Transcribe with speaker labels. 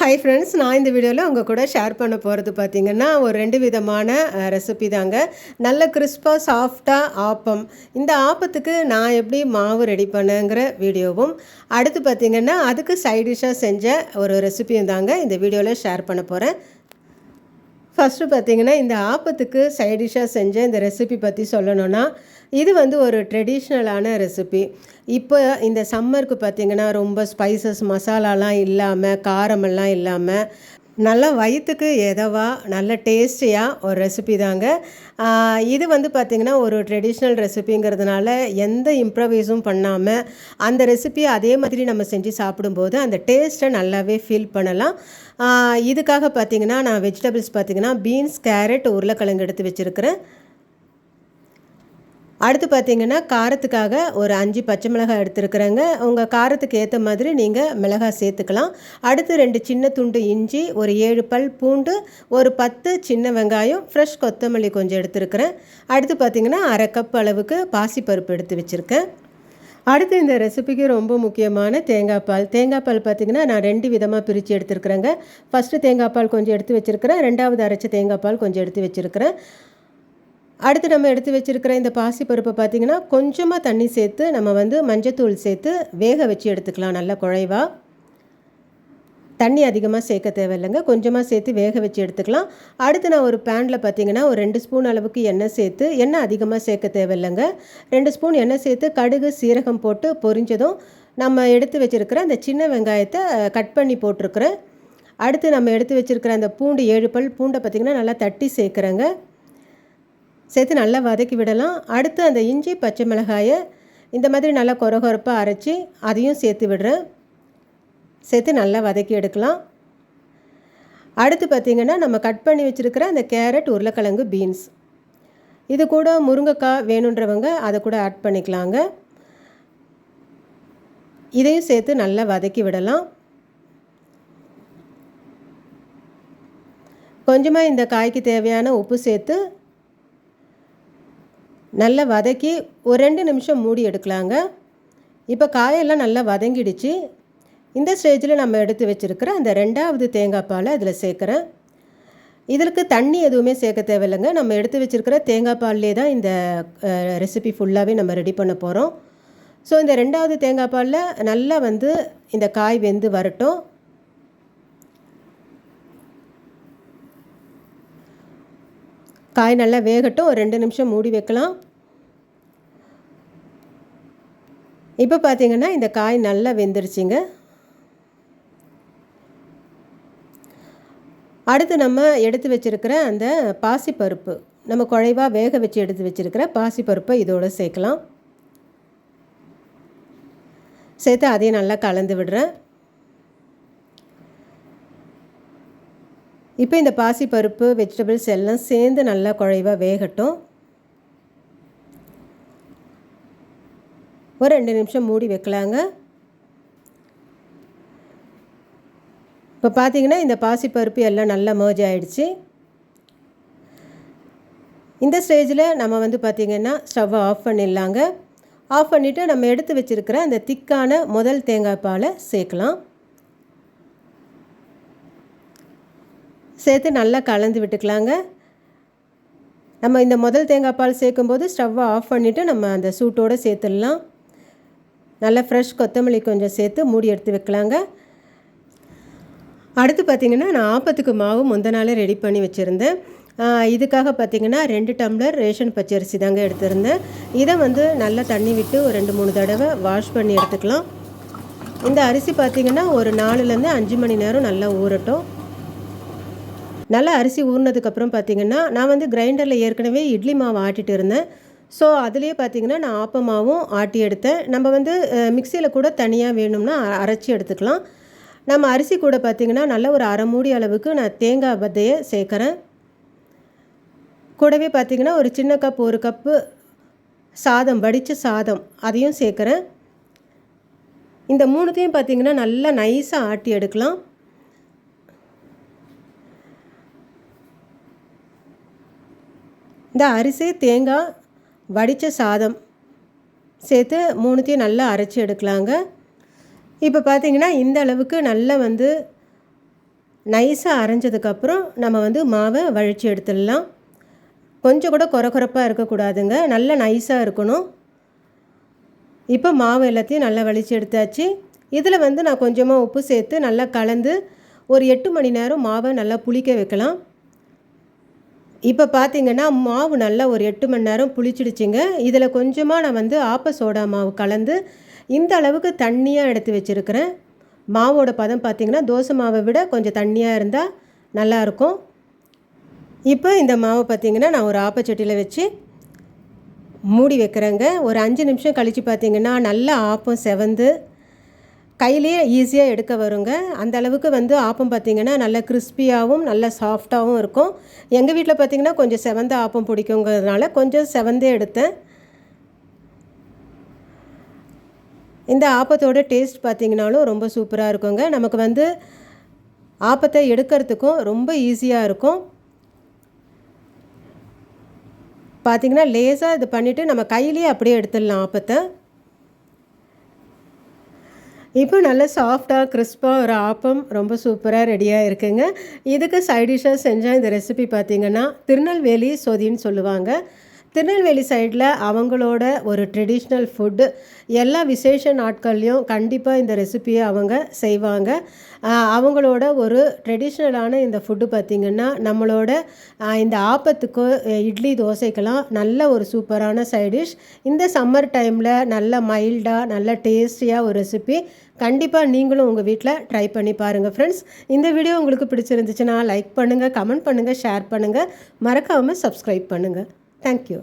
Speaker 1: Hi friends, நான் இந்த வீடியோவில் உங்கள் கூட ஷேர் பண்ண போகிறது பார்த்திங்கன்னா ஒரு 2 விதமான ரெசிபி தாங்க. நல்ல கிறிஸ்பாக சாஃப்டாக ஆப்பம். இந்த ஆப்பத்துக்கு நான் எப்படி மாவு ரெடி பண்ணேங்கிற வீடியோவும், அடுத்து பார்த்திங்கன்னா அதுக்கு சைட் டிஷ்ஷாக செஞ்ச ஒரு ரெசிபியும் தாங்க இந்த வீடியோவில் ஷேர் பண்ண போகிறேன். ஃபஸ்ட்டு பார்த்திங்கன்னா இந்த ஆப்பத்துக்கு சைட் டிஷ்ஷாக செஞ்ச இந்த ரெசிபி பற்றி சொல்லணுன்னா, இது ஒரு ட்ரெடிஷ்னலான ரெசிபி. இப்போ இந்த சம்மருக்கு பார்த்திங்கன்னா ரொம்ப ஸ்பைசஸ் மசாலாலாம் இல்லாமல், காரமெல்லாம் இல்லாமல், நல்லா வயிற்றுக்கு எதவா நல்ல டேஸ்டியாக ஒரு ரெசிபி தாங்க. இது பார்த்திங்கன்னா ஒரு ட்ரெடிஷ்னல் ரெசிபிங்கிறதுனால எந்த இம்ப்ரவைஸும் பண்ணாமல் அந்த ரெசிபியை அதே மாதிரி நம்ம செஞ்சு சாப்பிடும்போது அந்த டேஸ்ட்டை நல்லாவே ஃபீல் பண்ணலாம். இதுக்காக பார்த்திங்கன்னா நான் வெஜிடபிள்ஸ் பார்த்திங்கன்னா பீன்ஸ், கேரட், உருளைக்கிழங்கு எடுத்து வச்சுருக்கிறேன். அடுத்து பார்த்திங்கன்னா காரத்துக்காக ஒரு 5 பச்சை மிளகாய் எடுத்துருக்குறேங்க. உங்கள் காரத்துக்கு ஏற்ற மாதிரி நீங்கள் மிளகாய் சேர்த்துக்கலாம். அடுத்து 2 சின்ன துண்டு இஞ்சி, ஒரு 7 பல் பூண்டு, ஒரு 10 சின்ன வெங்காயம், ஃப்ரெஷ் கொத்தமல்லி கொஞ்சம் எடுத்துருக்குறேன். அடுத்து பார்த்திங்கன்னா அரை கப் அளவுக்கு பாசிப்பருப்பு எடுத்து வச்சுருக்கேன். அடுத்து இந்த ரெசிபிக்கு ரொம்ப முக்கியமான தேங்காய் பால். தேங்காய் பால் பார்த்திங்கன்னா நான் 2 விதமாக பிரித்து எடுத்துருக்குறேங்க. ஃபஸ்ட்டு தேங்காய் பால் கொஞ்சம் எடுத்து வச்சுருக்கிறேன். 2வது அரைச்ச தேங்காய் பால் கொஞ்சம் எடுத்து வச்சுருக்கிறேன். அடுத்து நம்ம எடுத்து வச்சுருக்கிற இந்த பாசிப்பருப்பை பார்த்திங்கன்னா கொஞ்சமாக தண்ணி சேர்த்து நம்ம மஞ்சத்தூள் சேர்த்து வேக வச்சு எடுத்துக்கலாம். நல்லா குழைவாக, தண்ணி அதிகமாக சேர்க்க தேவையில்லைங்க, கொஞ்சமாக சேர்த்து வேக வச்சு எடுத்துக்கலாம். அடுத்து நான் ஒரு பேனில் பார்த்திங்கன்னா ஒரு 2 ஸ்பூன் அளவுக்கு எண்ணெய் சேர்த்து, எண்ணெய் அதிகமாக சேர்க்க தேவையில்லைங்க, 2 ஸ்பூன் எண்ணெய் சேர்த்து கடுகு சீரகம் போட்டு பொரிஞ்சதும் நம்ம எடுத்து வச்சுருக்கிற அந்த சின்ன வெங்காயத்தை கட் பண்ணி போட்டிருக்கிறேன். அடுத்து நம்ம எடுத்து வச்சுருக்கிற அந்த பூண்டு 7 பல் பூண்டை பார்த்திங்கன்னா நல்லா தட்டி சேர்க்குறேங்க. சேர்த்து நல்லா வதக்கி விடலாம். அடுத்து அந்த இஞ்சி பச்சை மிளகாயை இந்த மாதிரி நல்லா கொரகொரப்பாக அரைச்சி அதையும் சேர்த்து விடுறேன். சேர்த்து நல்லா வதக்கி எடுக்கலாம். அடுத்து பார்த்திங்கன்னா நம்ம கட் பண்ணி வச்சுருக்கிற அந்த கேரட், உருளைக்கிழங்கு, பீன்ஸ், இது கூட முருங்கைக்காய் வேணுன்றவங்க அதை கூட ஆட் பண்ணிக்கலாங்க. இதையும் சேர்த்து நல்லா வதக்கி விடலாம். கொஞ்சமாக இந்த காய்க்கு தேவையான உப்பு சேர்த்து நல்லா வதக்கி ஒரு 2 நிமிஷம் மூடி எடுக்கலாங்க. இப்போ காயெல்லாம் நல்லா வதங்கிடுச்சு. இந்த ஸ்டேஜில் நம்ம எடுத்து வச்சுருக்கிற அந்த 2வது தேங்காய் பாலை அதில் சேர்க்குறேன். இதற்கு தண்ணி எதுவுமே சேர்க்க தேவையில்லைங்க. நம்ம எடுத்து வச்சுருக்கிற தேங்காய் பால்லே தான் இந்த ரெசிபி ஃபுல்லாகவே நம்ம ரெடி பண்ண போகிறோம். ஸோ இந்த 2வது தேங்காய் பாலில் நல்லா இந்த காய் வெந்து வரட்டும். காய் நல்லா வேகட்டும். ஒரு 2 நிமிஷம் மூடி வைக்கலாம். இப்போ பார்த்திங்கன்னா இந்த காய் நல்லா வெந்துருச்சுங்க. அடுத்து நம்ம எடுத்து வச்சுருக்கிற அந்த பாசிப்பருப்பு, நம்ம குழைவாக வேக வச்சு எடுத்து வச்சுருக்கிற பாசிப்பருப்பை இதோடு சேர்க்கலாம். சேர்த்து அதையும் நல்லா கலந்து விடுறேன். இப்போ இந்த பாசிப்பருப்பு, வெஜிடபிள்ஸ் எல்லாம் சேர்ந்து நல்லா குழைவாக வேகட்டும். ஒரு 2 நிமிஷம் மூடி வைக்கலாங்க. இப்போ பார்த்திங்கன்னா இந்த பாசிப்பருப்பு எல்லாம் நல்லா மர்ஜ் ஆகிடுச்சு. இந்த ஸ்டேஜில் நம்ம பார்த்திங்கன்னா ஸ்டவ்வை ஆஃப் பண்ணிடலாங்க. ஆஃப் பண்ணிவிட்டு நம்ம எடுத்து வச்சுருக்கிற அந்த திக்கான முதல் தேங்காய் பாலை சேர்க்கலாம். சேர்த்து நல்லா கலந்து விட்டுக்கலாங்க. நம்ம இந்த முதல் தேங்காய் பால் சேர்க்கும்போது ஸ்டவ்வை ஆஃப் பண்ணிவிட்டு நம்ம அந்த சூட்டோடு சேர்த்துடலாம். நல்லா ஃப்ரெஷ் கொத்தமல்லி கொஞ்சம் சேர்த்து மூடி எடுத்து வைக்கலாங்க. அடுத்து பார்த்திங்கன்னா நான் ஆப்பத்துக்கு மாவு முந்தின நாளே ரெடி பண்ணி வச்சுருந்தேன். இதுக்காக பார்த்திங்கன்னா 2 டம்ளர் ரேஷன் பச்சரிசி தாங்க எடுத்திருந்தேன். இதை நல்லா தண்ணி விட்டு ஒரு 2-3 தடவை வாஷ் பண்ணி எடுத்துக்கலாம். இந்த அரிசி பார்த்திங்கன்னா ஒரு 4லேருந்து 5 மணி நேரம் நல்லா ஊறட்டும். நல்லா அரிசி ஊறினதுக்கப்புறம் பார்த்திங்கன்னா நான் கிரைண்டரில் ஏற்கனவே இட்லி மாவு ஆட்டிகிட்டு இருந்தேன். ஸோ அதுலேயே பார்த்திங்கன்னா நான் ஆப்ப மாவும் ஆட்டி எடுத்தேன். நம்ம மிக்சியில் கூட தனியாக வேணும்னா அரைச்சி எடுத்துக்கலாம். நம்ம அரிசி கூட பார்த்திங்கன்னா நல்ல ஒரு அரை மூடி அளவுக்கு நான் தேங்காய் பத்தையை சேர்க்குறேன். கூடவே பார்த்திங்கன்னா ஒரு சின்ன கப், 1 கப்பு சாதம், வடித்த சாதம், அதையும் சேர்க்குறேன். இந்த 3த்தையும் பார்த்திங்கன்னா நல்லா நைஸாக ஆட்டி எடுக்கலாம். இந்த அரிசி, தேங்காய், வடித்த சாதம் சேர்த்து 3த்தையும் நல்லா அரைச்சி எடுக்கலாங்க. இப்போ பார்த்திங்கன்னா இந்த அளவுக்கு நல்லா நைஸாக அரைஞ்சதுக்கப்புறம் நம்ம வந்து மாவை வழித்து எடுத்துடலாம். கொஞ்சம் கூட கொரகொரப்பாக இருக்கக்கூடாதுங்க, நல்லா நைஸாக இருக்கணும். இப்போ மாவு எல்லாத்தையும் நல்லா வலித்து எடுத்தாச்சு. இதில் வந்து நான் கொஞ்சமாக உப்பு சேர்த்து நல்லா கலந்து ஒரு 8 மணி நேரம் மாவை நல்லா புளிக்க வைக்கலாம். இப்போ பார்த்திங்கன்னா மாவு நல்லா ஒரு 8 மணி நேரம் புளிச்சிடுச்சிங்க. இதில் கொஞ்சமாக நான் வந்து ஆப்ப சோடா மாவு கலந்து இந்த அளவுக்கு தண்ணியாக எடுத்து வச்சுருக்கிறேன். மாவோட பதம் பார்த்திங்கன்னா தோசை மாவை விட கொஞ்சம் தண்ணியாக இருந்தால் நல்லாயிருக்கும். இப்போ இந்த மாவை பார்த்திங்கன்னா நான் ஒரு ஆப்பச்சட்டியில் வச்சு மூடி வைக்கிறேங்க. ஒரு 5 நிமிஷம் கழித்து பார்த்திங்கன்னா நல்லா ஆப்பம் செவந்து கையிலேயே ஈஸியாக எடுக்க வருங்க. அந்த அளவுக்கு வந்து ஆப்பம் பார்த்திங்கன்னா நல்லா கிறிஸ்பியாகவும் நல்லா சாஃப்டாகவும் இருக்கும். எங்கள் வீட்டில் பார்த்திங்கன்னா கொஞ்சம் செவந்த ஆப்பம் பிடிக்குங்கிறதுனால கொஞ்சம் செவந்தே எடுத்தேன். இந்த ஆப்பத்தோட டேஸ்ட் பார்த்திங்கனாலும் ரொம்ப சூப்பராக இருக்குங்க. நமக்கு வந்து ஆப்பத்தை எடுக்கிறதுக்கும் ரொம்ப ஈஸியாக இருக்கும். பார்த்திங்கன்னா லேசாக இது பண்ணிவிட்டு நம்ம கையிலேயே அப்படியே எடுத்துடலாம் ஆப்பத்தை. இப்போ நல்ல சாஃப்டாக கிறிஸ்பாக ஒரு ஆப்பம் ரொம்ப சூப்பராக ரெடியாக இருக்குங்க. இதுக்கு சைட் டிஷ்ஷாக செஞ்சால் இந்த ரெசிபி பார்த்திங்கன்னா திருநெல்வேலி சொதின்னு சொல்லுவாங்க. திருநெல்வேலி சைடில் அவங்களோட ஒரு ட்ரெடிஷ்னல் ஃபுட்டு எல்லா விசேஷ நாட்கள்லையும் கண்டிப்பாக இந்த ரெசிபியை அவங்க செய்வாங்க. அவங்களோட ஒரு ட்ரெடிஷ்னலான இந்த ஃபுட்டு பார்த்திங்கன்னா நம்மளோட இந்த ஆப்பத்துக்கு இட்லி தோசைக்கெல்லாம் நல்ல ஒரு சூப்பரான சைட் டிஷ். இந்த சம்மர் டைமில் நல்ல மைல்டாக நல்ல டேஸ்டியாக ஒரு ரெசிபி. கண்டிப்பாக நீங்களும் உங்கள் வீட்டில் ட்ரை பண்ணி பாருங்கள் ஃப்ரெண்ட்ஸ். இந்த வீடியோ உங்களுக்கு பிடிச்சிருந்துச்சுன்னா லைக் பண்ணுங்கள், கமெண்ட் பண்ணுங்கள், ஷேர் பண்ணுங்கள், மறக்காமல் சப்ஸ்கிரைப் பண்ணுங்கள். Thank you.